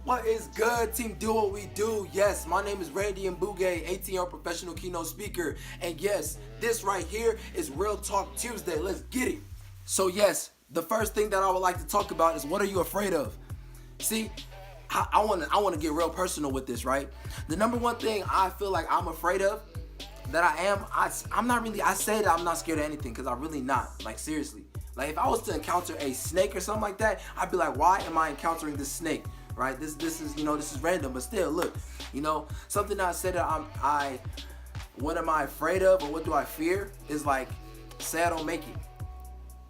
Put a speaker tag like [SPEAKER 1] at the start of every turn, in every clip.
[SPEAKER 1] What is good, team? Do what we do. Yes, my name is Randy Mbouge, 18-year professional keynote speaker. And yes, this right here is Real Talk Tuesday. Let's get it. So yes, the first thing that I would like to talk about is, what are you afraid of? See, I want to get real personal with this, right? The number one thing I feel like I'm afraid of, that I'm not really, I say that I'm not scared of anything because I'm really not. Like, seriously. Like, if I was to encounter a snake or something like that, I'd be like, why am I encountering this snake? Right? This is, this is random, but still, look, something that I said that what am I afraid of, or what do I fear, is like, say I don't make it.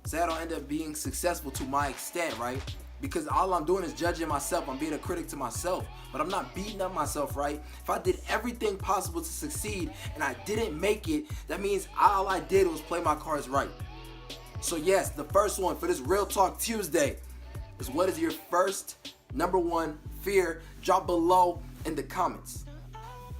[SPEAKER 1] Say I don't end up being successful to my extent, right? Because all I'm doing is judging myself. I'm being a critic to myself, but I'm not beating up myself, right? If I did everything possible to succeed and I didn't make it, that means all I did was play my cards right. So yes, the first one for this Real Talk Tuesday is, what is your first number one fear? Drop below in the comments.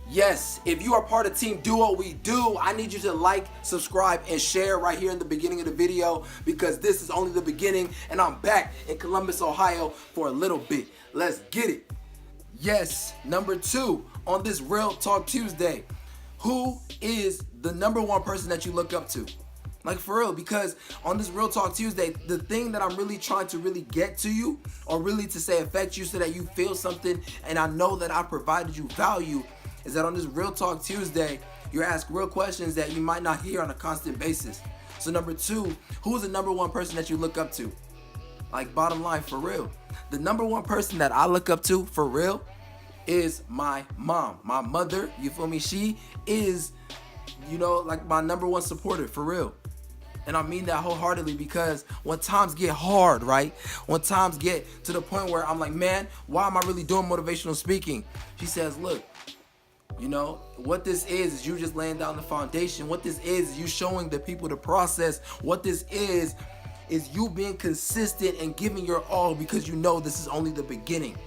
[SPEAKER 1] Yes, if you are part of Team Do What We Do, I need you to like, subscribe, and share right here in the beginning of the video, because this is only the beginning, and I'm back in Columbus, Ohio for a little bit. Let's get it. Yes, number two on this Real Talk Tuesday, who is the number one person that you look up to? Like, for real, because on this Real Talk Tuesday, the thing that I'm really trying to really get to you, or really to say affect you so that you feel something, and I know that I provided you value, is that on this Real Talk Tuesday, you're asked real questions that you might not hear on a constant basis. So number two, who's the number one person that you look up to? Like, bottom line, for real. The number one person that I look up to, for real, is my mom. My mother, you feel me? She is, like, my number one supporter, for real. And I mean that wholeheartedly, because when times get hard, right? When times get to the point where I'm like, man, why am I really doing motivational speaking? She says, look, what this is you just laying down the foundation. What this is you showing the people the process. What this is you being consistent and giving your all, because this is only the beginning.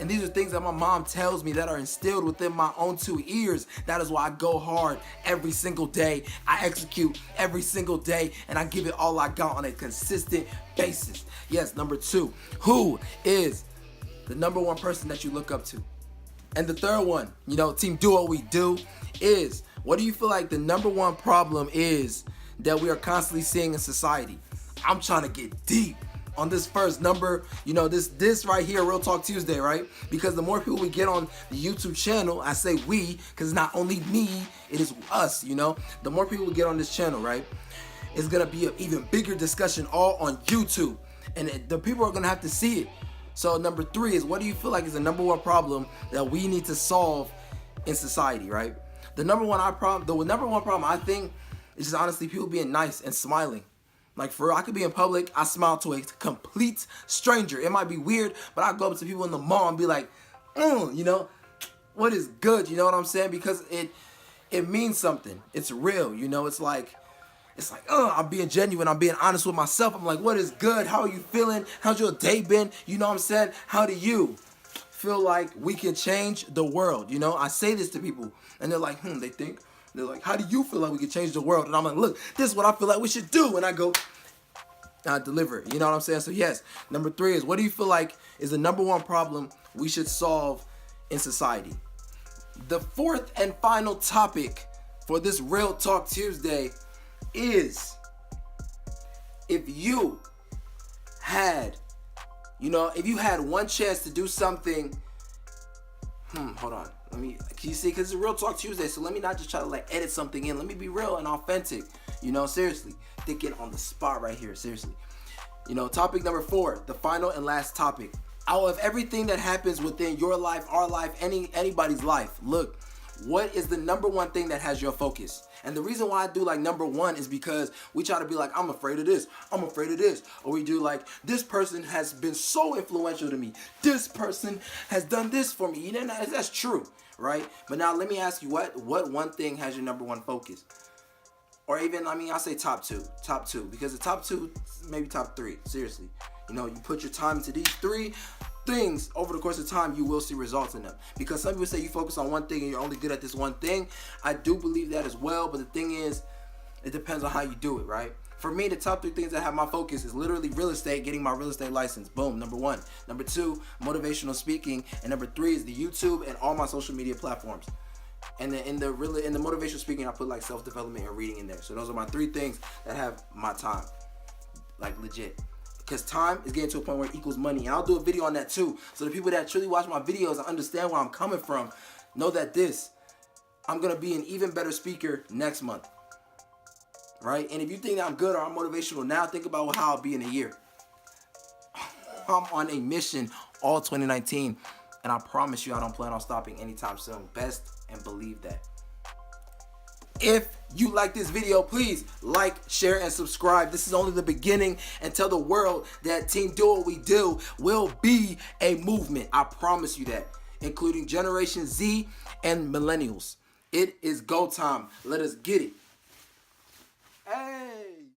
[SPEAKER 1] And these are things that my mom tells me that are instilled within my own 2 ears. That is why I go hard every single day. I execute every single day, and I give it all I got on a consistent basis. Yes, number two, who is the number one person that you look up to? And the third one, Team Do What We Do, is, what do you feel like the number one problem is that we are constantly seeing in society? I'm trying to get deep on this first number, this right here, Real Talk Tuesday, right? Because the more people we get on the YouTube channel, I say we, because it's not only me, it is us, the more people we get on this channel, right? It's gonna be an even bigger discussion all on YouTube, and the people are gonna have to see it. So number three is, what do you feel like is the number one problem that we need to solve in society, right? The number one problem I think is just honestly people being nice and smiling. Like, for real, I could be in public, I smile to a complete stranger. It might be weird, but I go up to people in the mall and be like, what is good? You know what I'm saying? Because it means something. It's real, it's like, I'm being genuine. I'm being honest with myself. I'm like, what is good? How are you feeling? How's your day been? You know what I'm saying? How do you feel like we can change the world? I say this to people, and they're like, they think. They're like, how do you feel like we can change the world? And I'm like, look, this is what I feel like we should do. And I go, I deliver it. You know what I'm saying? So yes, number three is, what do you feel like is the number one problem we should solve in society? The fourth and final topic for this Real Talk Tuesday is, if you had one chance to do something, hold on. Can you see? Because it's a Real Talk Tuesday, so let me not just try to edit something in. Let me be real and authentic. Seriously. Thinking on the spot right here, seriously. Topic number 4, the final and last topic. Out of everything that happens within your life, our life, anybody's life, look, what is the number one thing that has your focus? And the reason why I do number one is because we try to be like, I'm afraid of this, I'm afraid of this. Or we do this person has been so influential to me. This person has done this for me. That's true, right? But now let me ask you, what one thing has your number one focus? Or even, I say top two, because the top two, maybe top three, seriously. You put your time into these 3 things over the course of time, you will see results in them. Because some people say you focus on one thing and you're only good at this one thing. I do believe that as well, but the thing is, it depends on how you do it, right? For me, the top 3 things that have my focus is literally real estate, getting my real estate license. Boom, number 1. Number 2, motivational speaking. And number 3 is the YouTube and all my social media platforms. And then in the motivational speaking, I put like self-development and reading in there. So those are my 3 things that have my time. Like legit. Because time is getting to a point where it equals money. And I'll do a video on that too. So the people that truly watch my videos and understand where I'm coming from, know that I'm going to be an even better speaker next month. Right? And if you think that I'm good or I'm motivational now, think about how I'll be in a year. I'm on a mission all 2019. And I promise you I don't plan on stopping anytime soon. Best and believe that. If you like this video, please like, share, and subscribe. This is only the beginning, and tell the world that Team Do What We Do will be a movement. I promise you that, including Generation Z and Millennials. It is go time. Let us get it. Hey.